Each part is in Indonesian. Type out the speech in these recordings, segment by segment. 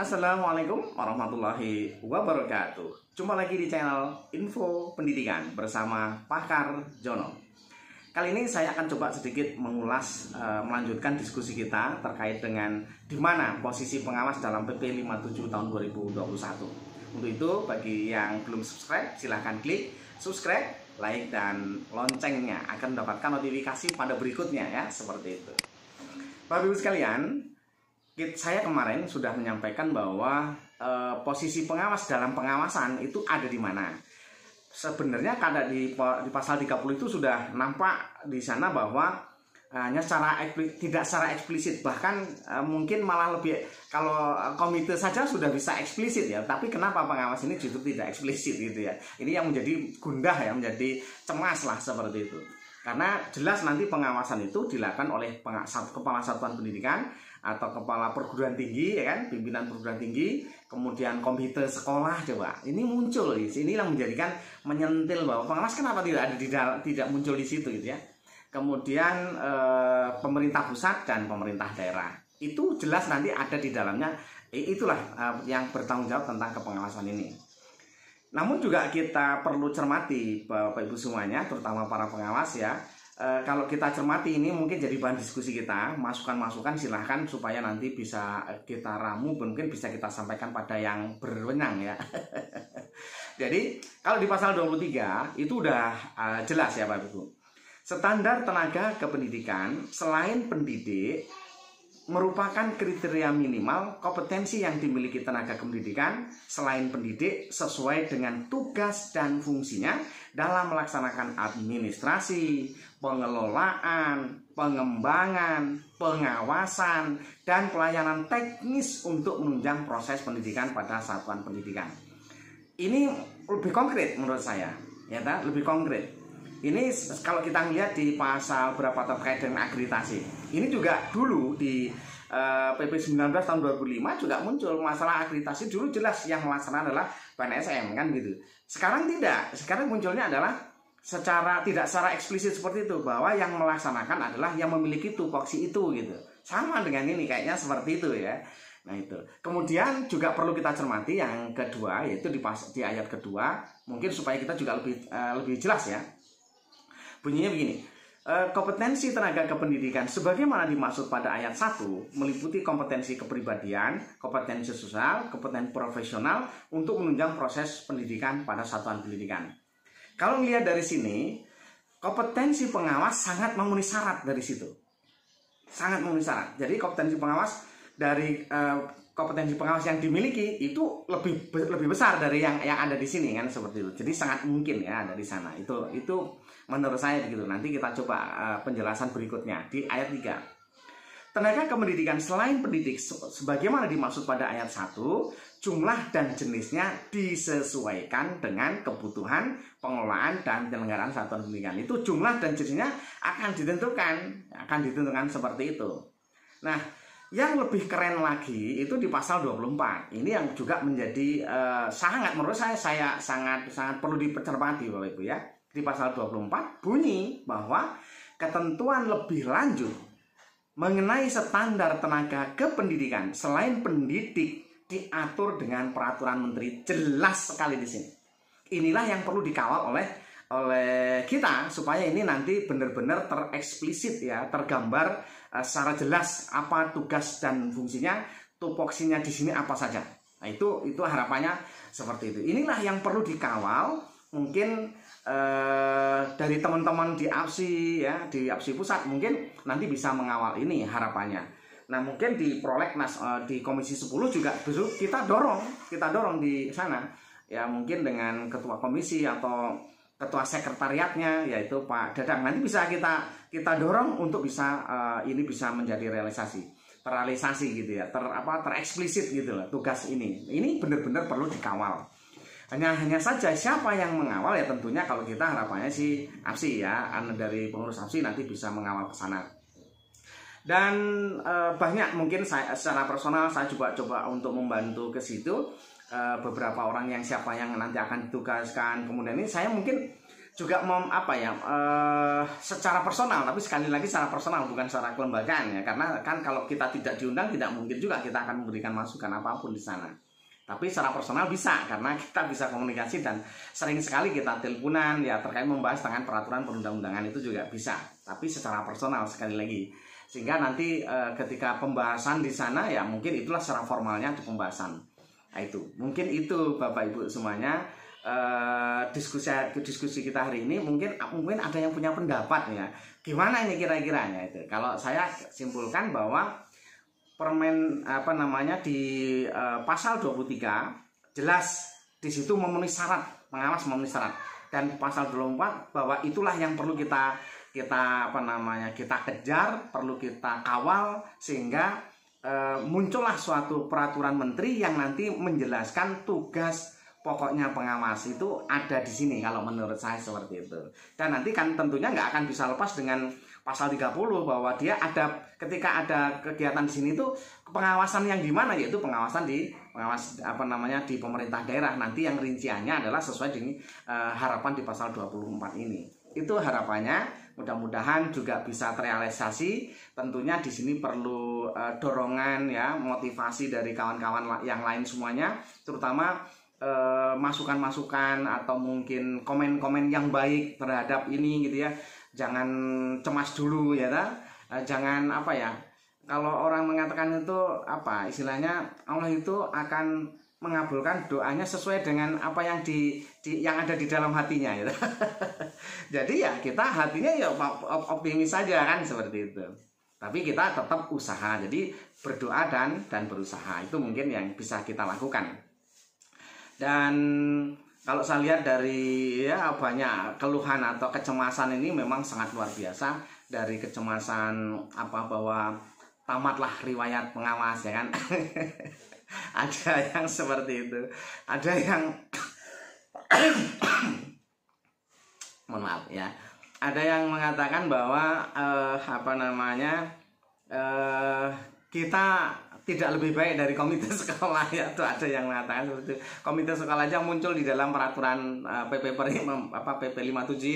Assalamualaikum warahmatullahi wabarakatuh. Jumpa lagi di channel Info Pendidikan bersama Pakar Jono. Kali ini saya akan coba sedikit mengulas, melanjutkan diskusi kita terkait dengan di mana posisi pengawas dalam PP 57 tahun 2021. Untuk itu, bagi yang belum subscribe, silahkan klik subscribe, like, dan loncengnya akan mendapatkan notifikasi pada berikutnya ya, seperti itu. Bapak Ibu sekalian, saya kemarin sudah menyampaikan bahwa posisi pengawas dalam pengawasan itu ada di mana. Sebenarnya kada di pasal 30 itu sudah nampak di sana bahwa hanya tidak secara eksplisit, bahkan mungkin malah lebih, kalau komite saja sudah bisa eksplisit ya, tapi kenapa pengawas ini justru tidak eksplisit gitu ya. Ini yang menjadi gundah ya, menjadi cemas lah seperti itu. Karena jelas nanti pengawasan itu dilakukan oleh kepala satuan pendidikan atau kepala perguruan tinggi, ya kan, pimpinan perguruan tinggi, kemudian komite sekolah. Coba ini muncul, ini yang menjadikan menyentil bahwa pengawas kenapa tidak muncul di situ gitu ya. Kemudian pemerintah pusat dan pemerintah daerah itu jelas nanti ada di dalamnya. Itulah yang bertanggung jawab tentang kepengawasan ini. Namun juga kita perlu cermati Bapak Ibu semuanya, terutama para pengawas ya. Kalau kita cermati ini mungkin jadi bahan diskusi kita, masukan-masukan silahkan supaya nanti bisa kita ramu, mungkin bisa kita sampaikan pada yang berwenang ya. Jadi kalau di pasal 23 itu udah jelas ya Bapak Ibu. Standar tenaga kependidikan selain pendidik merupakan kriteria minimal kompetensi yang dimiliki tenaga kependidikan selain pendidik sesuai dengan tugas dan fungsinya dalam melaksanakan administrasi, pengelolaan, pengembangan, pengawasan, dan pelayanan teknis untuk menunjang proses pendidikan pada satuan pendidikan. Ini lebih konkret menurut saya, ya, lebih konkret. Ini kalau kita lihat di pasal berapa terkait dengan akreditasi. Ini juga dulu di PP 19 tahun 2005 juga muncul masalah akreditasi. Dulu jelas yang melaksanakan adalah PNSM kan gitu. Sekarang tidak. Sekarang munculnya adalah tidak secara eksplisit seperti itu, bahwa yang melaksanakan adalah yang memiliki tupoksi itu gitu. Sama dengan ini kayaknya seperti itu ya. Nah itu. Kemudian juga perlu kita cermati yang kedua, yaitu di ayat kedua, mungkin supaya kita juga lebih jelas ya. Bunyinya begini, kompetensi tenaga kependidikan sebagaimana dimaksud pada ayat 1 meliputi kompetensi kepribadian, kompetensi sosial, kompetensi profesional untuk menunjang proses pendidikan pada satuan pendidikan. Kalau melihat dari sini, kompetensi pengawas sangat memenuhi syarat dari situ. Sangat memenuhi syarat. Jadi kompetensi pengawas dari kompetensi pengawas yang dimiliki itu lebih besar dari yang ada di sini kan, seperti itu. Jadi sangat mungkin ya ada di sana. Itu menurut saya begitu. Nanti kita coba penjelasan berikutnya di ayat 3. Tenaga kependidikan selain pendidik sebagaimana dimaksud pada ayat 1, jumlah dan jenisnya disesuaikan dengan kebutuhan pengelolaan dan penyelenggaraan satuan pendidikan. Itu jumlah dan jenisnya akan ditentukan seperti itu. Nah, yang lebih keren lagi itu di pasal 24. Ini yang juga menjadi menurut saya sangat perlu dicermati Bapak Ibu ya. Di pasal 24 bunyi bahwa ketentuan lebih lanjut mengenai standar tenaga kependidikan selain pendidik diatur dengan peraturan menteri. Jelas sekali di sini. Inilah yang perlu dikawal oleh kita supaya ini nanti benar-benar tereksplisit ya, tergambar secara jelas apa tugas dan fungsinya, tupoksinya di sini apa saja. Nah, itu harapannya seperti itu. Inilah yang perlu dikawal. Mungkin dari teman-teman di APSI ya, di APSI pusat mungkin nanti bisa mengawal ini harapannya. Nah, mungkin di Prolegnas di Komisi 10 juga kita dorong di sana ya, mungkin dengan ketua komisi atau ketua sekretariatnya yaitu Pak Dadang. Nanti bisa kita dorong untuk bisa ini bisa menjadi terrealisasi gitu ya, tereksplisit gitu lah tugas ini. Ini benar-benar perlu dikawal. Hanya saja siapa yang mengawal ya, tentunya kalau kita harapannya sih APSI ya, dari pengurus APSI nanti bisa mengawal ke sana. Dan banyak mungkin saya secara personal saya coba untuk membantu ke situ. Beberapa orang siapa yang nanti akan ditugaskan, kemudian ini saya mungkin juga secara personal, tapi sekali lagi secara personal bukan secara kelembagaan ya, karena kan kalau kita tidak diundang tidak mungkin juga kita akan memberikan masukan apapun di sana. Tapi secara personal bisa, karena kita bisa komunikasi dan sering sekali kita teleponan ya terkait membahas dengan peraturan perundang-undangan itu juga bisa. Tapi secara personal sekali lagi, sehingga nanti ketika pembahasan di sana ya mungkin itulah secara formalnya di pembahasan. Nah itu mungkin itu Bapak Ibu semuanya. Diskusi kita hari ini mungkin ada yang punya pendapat ya, gimana ini kira-kiranya itu. Kalau saya simpulkan bahwa permen di pasal 23 jelas di situ memenuhi syarat, pengawas memenuhi syarat, dan pasal 24 bahwa itulah yang perlu kita kejar, perlu kita kawal sehingga muncullah suatu peraturan menteri yang nanti menjelaskan tugas pokoknya pengawas itu ada di sini, kalau menurut saya seperti itu. Dan nanti kan tentunya nggak akan bisa lepas dengan pasal 30 bahwa dia ada, ketika ada kegiatan di sini itu pengawasan yang di mana, yaitu pengawasan di pemerintah daerah. Nanti yang rinciannya adalah sesuai dengan harapan di pasal 24 ini. Itu harapannya, mudah-mudahan juga bisa terrealisasi. Tentunya di sini perlu dorongan ya, motivasi dari kawan-kawan yang lain semuanya, terutama masukan-masukan atau mungkin komen-komen yang baik terhadap ini gitu ya. Jangan cemas dulu ya, jangan kalau orang mengatakan itu istilahnya Allah itu akan mengabulkan doanya sesuai dengan apa yang yang ada di dalam hatinya gitu. Jadi ya kita hatinya ya optimis saja kan, seperti itu. Tapi kita tetap usaha. Jadi berdoa dan berusaha itu mungkin yang bisa kita lakukan. Dan kalau saya lihat dari banyak keluhan atau kecemasan ini memang sangat luar biasa. Dari kecemasan bahwa tamatlah riwayat pengawas ya kan. Ada yang seperti itu, ada yang mohon maaf ya, ada yang mengatakan bahwa kita tidak lebih baik dari komite sekolah ya. Tuh ada yang mengatakan seperti itu. Komite sekolah aja muncul di dalam peraturan PP 57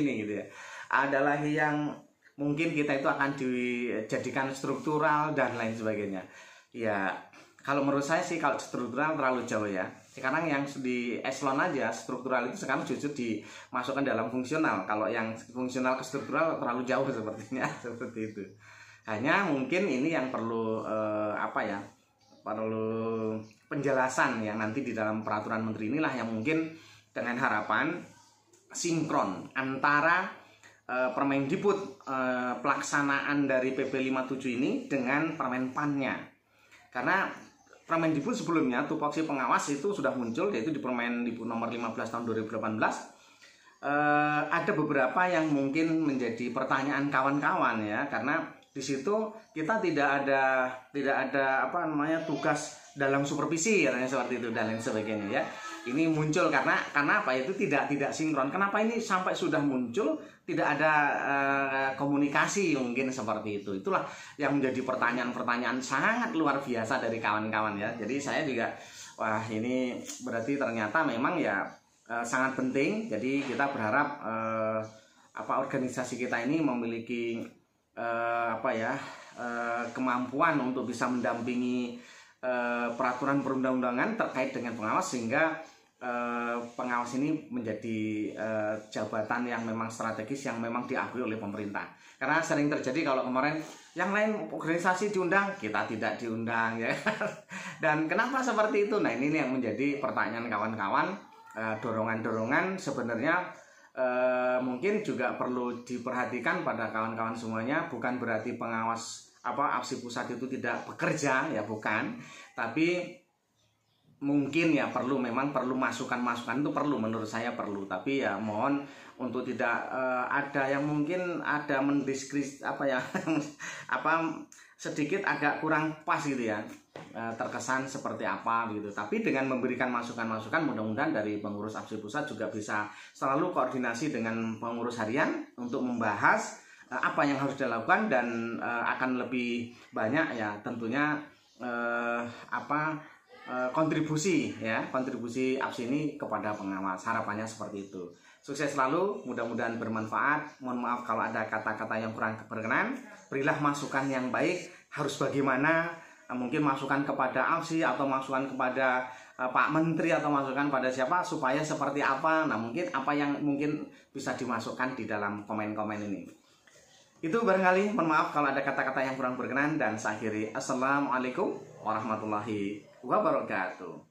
ini gitu ya. Ada lagi yang mungkin kita itu akan dijadikan struktural dan lain sebagainya. Ya kalau menurut saya sih kalau struktural terlalu jauh ya. Sekarang yang di eselon aja struktural itu sekarang justru dimasukkan dalam fungsional. Kalau yang fungsional ke struktural terlalu jauh sepertinya seperti itu. Hanya mungkin ini yang perlu perlu penjelasan yang nanti di dalam peraturan menteri inilah yang mungkin dengan harapan sinkron antara Permendikbud pelaksanaan dari PP 57 ini dengan Permenpannya. Karena Permendikbud sebelumnya tupoksi pengawas itu sudah muncul, yaitu di Permendikbud nomor 15 tahun 2018. Ada beberapa yang mungkin menjadi pertanyaan kawan-kawan ya, karena di situ kita tidak ada tugas dalam supervisi katanya seperti itu dan lain sebagainya ya. Ini muncul karena itu tidak sinkron. Kenapa ini sampai sudah muncul tidak ada komunikasi mungkin seperti itu. Itulah yang menjadi pertanyaan-pertanyaan sangat luar biasa dari kawan-kawan ya. Jadi saya juga ini berarti ternyata memang ya sangat penting. Jadi kita berharap organisasi kita ini memiliki kemampuan untuk bisa mendampingi peraturan perundang-undangan terkait dengan pengawas, sehingga pengawas ini menjadi jabatan yang memang strategis yang memang diakui oleh pemerintah. Karena sering terjadi kalau kemarin yang lain organisasi diundang, kita tidak diundang ya. Dan kenapa seperti itu? Nah ini yang menjadi pertanyaan kawan-kawan. Dorongan-dorongan sebenarnya mungkin juga perlu diperhatikan pada kawan-kawan semuanya. Bukan berarti pengawas APSI pusat itu tidak bekerja ya, bukan, tapi mungkin ya memang perlu masukan-masukan, itu perlu, menurut saya perlu. Tapi ya mohon untuk tidak ada yang mungkin ada sedikit agak kurang pas gitu ya, terkesan seperti apa gitu. Tapi dengan memberikan masukan-masukan, mudah-mudahan dari pengurus APSI pusat juga bisa selalu koordinasi dengan pengurus harian untuk membahas apa yang harus dilakukan, dan akan lebih banyak ya tentunya kontribusi APSI ini kepada pengawas, harapannya seperti itu. Sukses selalu, mudah-mudahan bermanfaat. Mohon maaf kalau ada kata-kata yang kurang berkenan. Berilah masukan yang baik, harus bagaimana, mungkin masukan kepada AFSI atau masukan kepada Pak Menteri atau masukan pada siapa supaya seperti apa. Nah, mungkin apa yang mungkin bisa dimasukkan di dalam komen-komen ini. Itu barangkali, mohon maaf kalau ada kata-kata yang kurang berkenan, dan saya akhiri. Assalamualaikum warahmatullahi wabarakatuh.